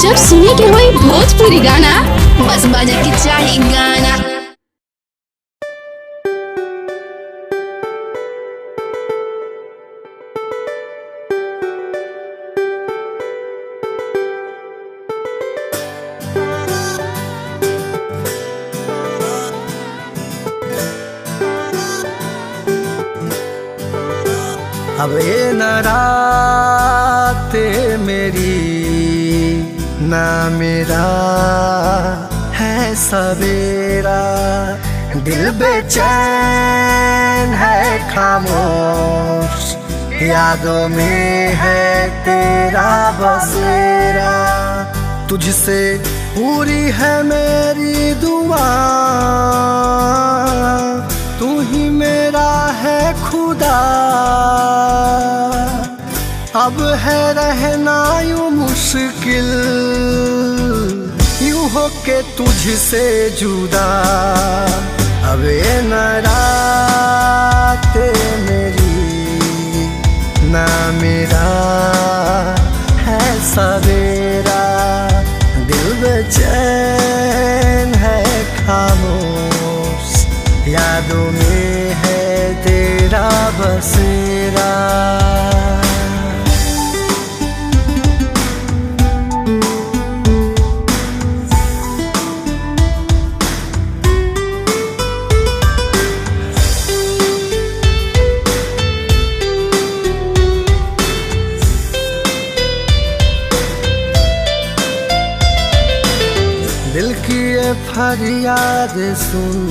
जब सुने के होई भोजपुरी गाना, बस बजे के चाही गाना। अब ये न रात मेरी ना मेरा है सवेरा, दिल बेचैन है खामोश, यादों में है तेरा बसेरा। तुझसे पूरी है मेरी दुआ, तू ही मेरा है खुदा। अब है रहना यूं मुश्किल, यूं हो के तुझसे जुदा। अब ये न रात मेरी ना मेरा है सवेरा, दिल बेचैन है खामोश, यादों में है तेरा बसेरा। दिल की ये फरियाद सुन,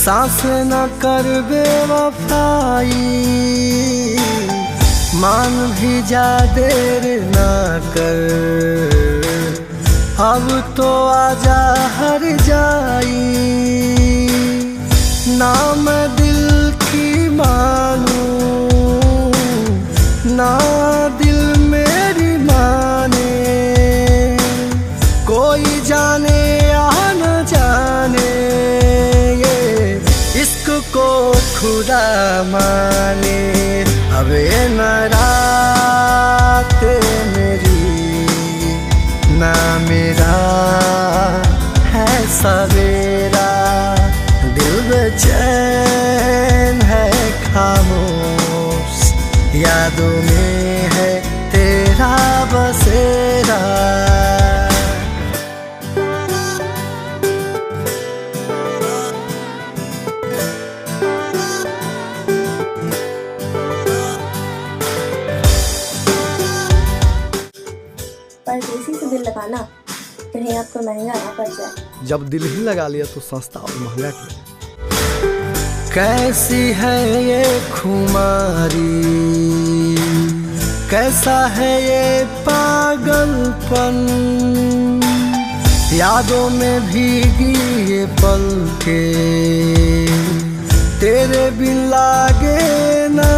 सांस न कर बेवफाई, मान भी जा देर ना कर, अब तो आजा हर जाई। ना मैं दिल की मानूं, ना दिल मेरी माने, कोई जाने या न जाने, ये इश्क को खुदा माने। अब ये न रात मेरी ना मेरा है सवेरा, दिल बेचैन है खामोश, यादों में है तेरा बसेरा। परदेसी से दिल लगाना कहीं आपको महंगा ना पड़ जाए। जब दिल ही लगा लिया तो सस्ता और महंगा क्यों? कैसी है ये खुमारी, कैसा है ये पागलपन, यादों में भीगी ये पलके, तेरे बिन लागे ना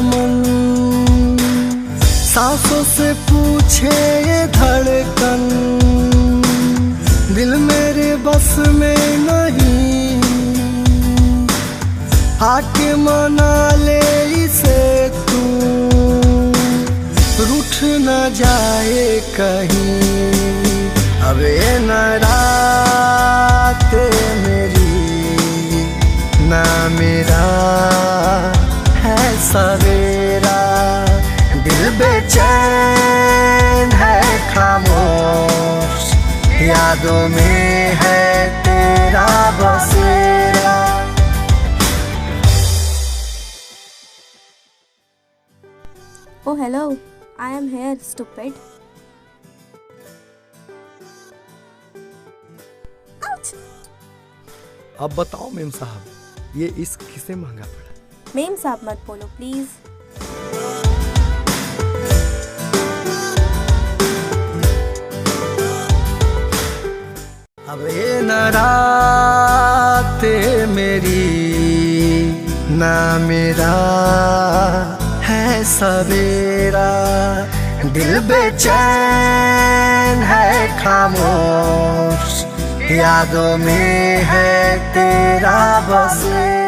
मन। सांसों से पूछे ये धड़कन, दिल मेरे बस में नहीं, आके मना ले इसे तू, रूठ न जाए कहीं। अब ये न रात मेरी ना मेरा है सवेरा, दिल बेचैन है खामोश, यादों में है तेरा बसेरा। Oh hello, I am here, stupid. Ouch! अब बताओ मेम साहब, ये इश्क किसे महंगा पड़ा? मेम साहब मत बोलो प्लीज। अब ये न रात मेरी ना मेरा है सवेरा, दिल बेचैन है खामोश, यादों में है तेरा बसेरा।